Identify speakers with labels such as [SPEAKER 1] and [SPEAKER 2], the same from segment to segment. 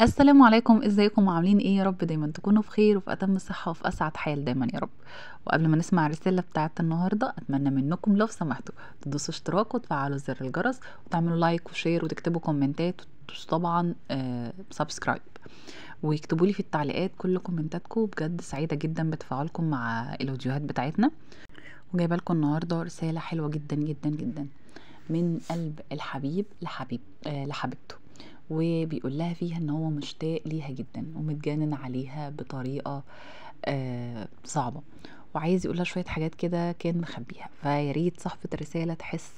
[SPEAKER 1] السلام عليكم، ازيكم عاملين ايه؟ يا رب دايما تكونوا بخير وفي اتم صحة وفي اسعد حال دايما يا رب. وقبل ما نسمع الرسالة بتاعت النهاردة، اتمنى منكم لو سمحتوا تدوسوا اشتراك وتفعلوا زر الجرس وتعملوا لايك وشير وتكتبوا كومنتات وتدوسوا طبعا سبسكرايب، ويكتبوا لي في التعليقات كل كومنتاتكم. بجد سعيدة جدا بتفاعلكم مع الفيديوهات بتاعتنا. وجايبه لكم النهارده رسالة حلوة جدا جدا جدا من قلب الحبيب لحبيبته، وبيقول لها فيها ان هو مشتاق ليها جدا ومتجنن عليها بطريقة صعبة، وعايز يقولها شوية حاجات كده كان مخبيها. فياريت صاحبة الرسالة تحس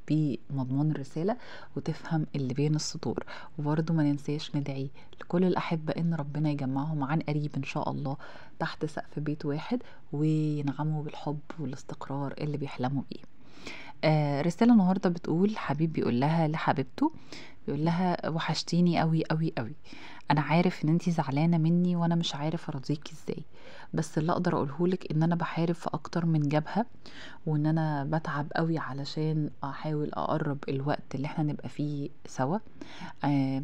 [SPEAKER 1] بمضمون الرسالة وتفهم اللي بين السطور. وبرضه ما ننساش ندعي لكل الأحبة إن ربنا يجمعهم عن قريب إن شاء الله تحت سقف بيت واحد، وينعموا بالحب والاستقرار اللي بيحلموا بيه. رسالة النهاردة بتقول حبيب بيقول لها لحبيبته، بيقول لها وحشتيني قوي قوي قوي. انا عارف ان انتي زعلانة مني وانا مش عارف ارضيكي ازاي، بس اللي اقدر اقولهولك ان انا بحارب في اكتر من جبهة، وان انا بتعب قوي علشان احاول اقرب الوقت اللي احنا نبقى فيه سوا. آه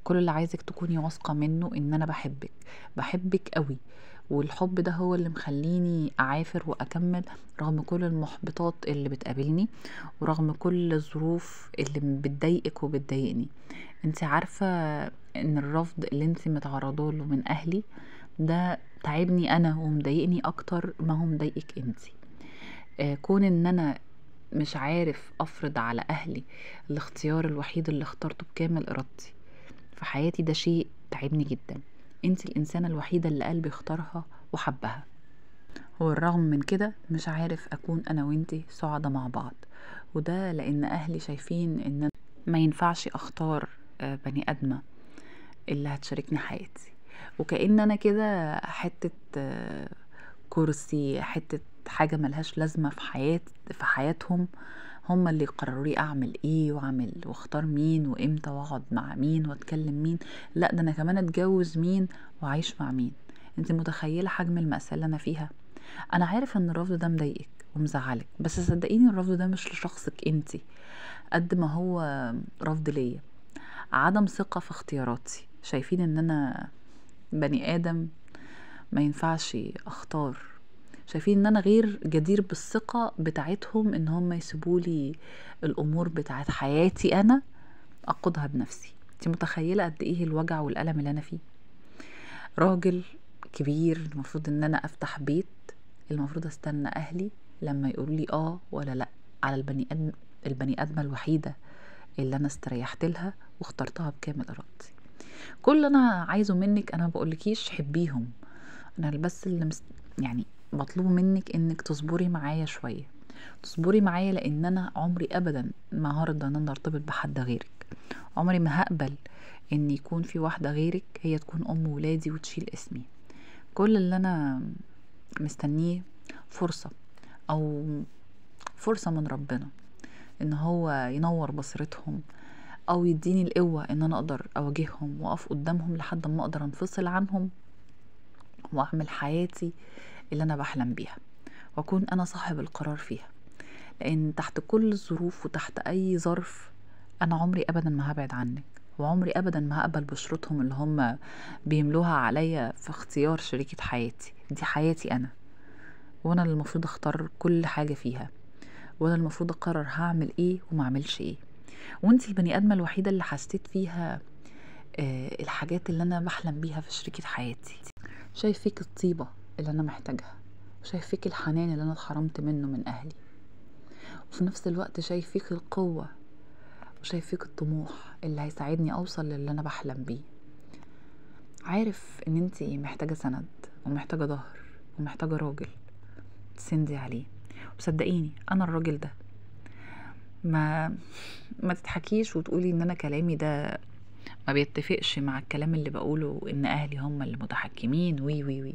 [SPEAKER 1] كل اللي عايزك تكوني واثقة منه ان انا بحبك قوي، والحب ده هو اللي مخليني اعافر واكمل رغم كل المحبطات اللي بتقابلني، ورغم كل الظروف اللي بتضايقك وبتضايقني. انت عارفة ان الرفض اللي انت متعرضه له من اهلي ده تعبني انا ومضايقني اكتر ما هو مضايقك انت. كون ان انا مش عارف افرض على اهلي الاختيار الوحيد اللي اخترته بكامل ارادتي في حياتي، ده شيء تعبني جدا. انت الانسانة الوحيدة اللي قلبي اختارها وحبها، والرغم من كده مش عارف اكون انا وانتي سعداء مع بعض. وده لان اهلي شايفين ان ما ينفعش اختار بني ادمة اللي هتشاركني حياتي، وكأن انا كده حتة كرسي، حتة حاجة ملهاش لازمة في حياتهم. هما اللي يقرروا لي اعمل ايه واعمل واختار مين وامتى واقعد مع مين واتكلم مين. لا، ده انا كمان اتجوز مين وعايش مع مين. انت متخيلة حجم المأساة اللي انا فيها؟ انا عارف ان الرفض ده مضايقك ومزعلك، بس صدقيني الرفض ده مش لشخصك انتي قد ما هو رفض ليا. عدم ثقة في اختياراتي، شايفين ان انا بني ادم ما ينفعش اختار، شايفين ان انا غير جدير بالثقة بتاعتهم ان هم يسيبولي الامور بتاعت حياتي انا اقودها بنفسي. انت متخيلة قد ايه الوجع والألم اللي انا فيه؟ راجل كبير المفروض ان انا افتح بيت، المفروض استنى اهلي لما يقولوا لي اه ولا لا على البني ادمه الوحيده اللي انا استريحت لها واخترتها بكامل ارادتي. كل اللي انا عايزه منك، انا بقولكيش حبيهم، انا بس يعني بطلب منك انك تصبري معايا شويه، تصبري معايا، لان انا عمري ابدا ما هرضى ان انا ارتبط بحد غيرك. عمري ما هقبل ان يكون في واحده غيرك هي تكون ام ولادي وتشيل اسمي. كل اللي انا مستنيه فرصة، او فرصة من ربنا ان هو ينور بصيرتهم، او يديني القوة ان انا اقدر اواجههم واقف قدامهم لحد ما اقدر انفصل عنهم واعمل حياتي اللي انا بحلم بيها، واكون انا صاحب القرار فيها. لان تحت كل الظروف وتحت اي ظرف انا عمري ابدا ما هبعد عنك، وعمري ابدا ما هقبل بشروطهم اللي هم بيملوها عليا في اختيار شريكة حياتي. دي حياتي انا، وانا اللي المفروض اختار كل حاجة فيها، وانا المفروض اقرر هعمل ايه وما اعملش ايه. وانتي البني ادمة الوحيدة اللي حسيت فيها الحاجات اللي انا بحلم بيها في شريكة حياتي. شايف فيك الطيبة اللي انا محتاجها، وشايف فيك الحنان اللي انا اتحرمت منه من اهلي، وفي نفس الوقت شايف فيك القوة، وشايف فيك الطموح اللي هيساعدني اوصل للي انا بحلم بيه. عارف ان انتي محتاجة سند ومحتاجة ظهر ومحتاجة راجل تسندي عليه. وصدقيني انا الراجل ده. ما ما تضحكيش وتقولي ان انا كلامي ده ما بيتفقش مع الكلام اللي بقوله ان اهلي هم اللي متحكمين وي وي وي.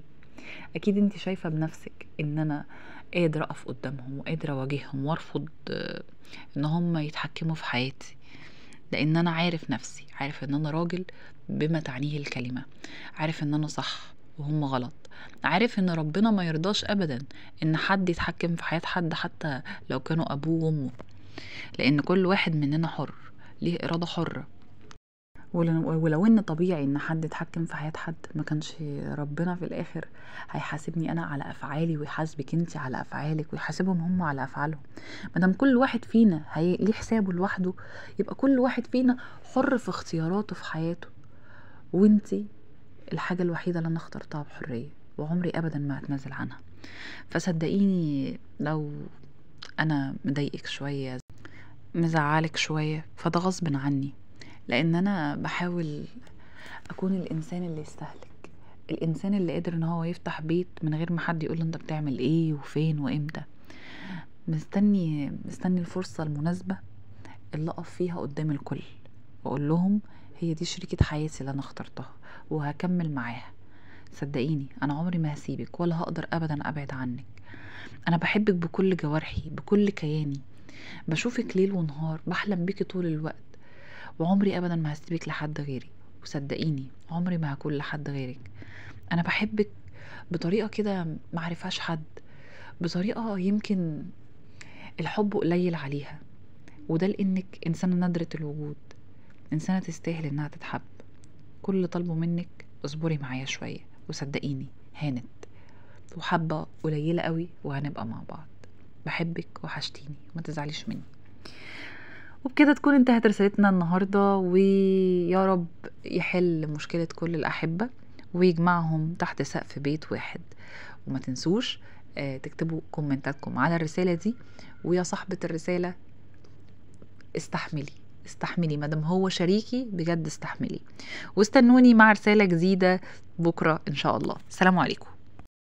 [SPEAKER 1] اكيد انت شايفة بنفسك ان انا قادرة اقف قدامهم وقادرة اواجههم وارفض ان هم يتحكموا في حياتي، لان انا عارف نفسي، عارف ان انا راجل بما تعنيه الكلمة، عارف ان انا صح وهم غلط، عارف ان ربنا ما يرضاش ابدا ان حد يتحكم في حياة حد حتى لو كانوا ابوه وامه، لان كل واحد مننا حر، ليه ارادة حرة. ولو ان طبيعي ان حد يتحكم في حياة حد، ما كانش ربنا في الاخر هيحاسبني انا على افعالي ويحاسبك انت على افعالك ويحاسبهم هم على افعالهم؟ مادام كل واحد فينا ليه حسابه لوحده، يبقى كل واحد فينا حر في اختياراته في حياته. وانتي الحاجة الوحيدة اللي انا اخترتها بحرية، وعمري ابدا ما هتنازل عنها. فصدقيني لو انا مضايقك شوية، مزعلك شوية، فده غصب عني، لان انا بحاول اكون الانسان اللي يستهلك، الانسان اللي قادر ان هو يفتح بيت من غير ما حد يقول انت بتعمل ايه وفين وامتى. مستني الفرصة المناسبة اللي اقف فيها قدام الكل واقول لهم هي دي شريكة حياتي اللي انا اخترتها وهكمل معاها. صدقيني انا عمري ما هسيبك ولا هقدر ابدا ابعد عنك. انا بحبك بكل جوارحي بكل كياني، بشوفك ليل ونهار، بحلم بيكي طول الوقت، وعمري ابدا ما هسيبك لحد غيري. وصدقيني عمري ما هكون لحد غيرك. انا بحبك بطريقة كده معرفهاش حد، بطريقة يمكن الحب قليل عليها، وده لانك انسانة نادرة الوجود، انسانة تستاهل انها تتحب. كل اللي طالبه منك اصبري معايا شوية، وصدقيني هانت، وحبة قليلة قوي وهنبقى مع بعض. بحبك وحشتيني، ما تزعليش مني. وبكده تكون انتهت رسالتنا النهاردة، ويا رب يحل مشكلة كل الأحبة ويجمعهم تحت سقف بيت واحد. وما تنسوش تكتبوا كومنتاتكم على الرسالة دي. ويا صاحبة الرسالة استحملي مادام هو شريكي بجد، استحملي، واستنوني مع رسالة جديدة بكرة إن شاء الله. السلام عليكم.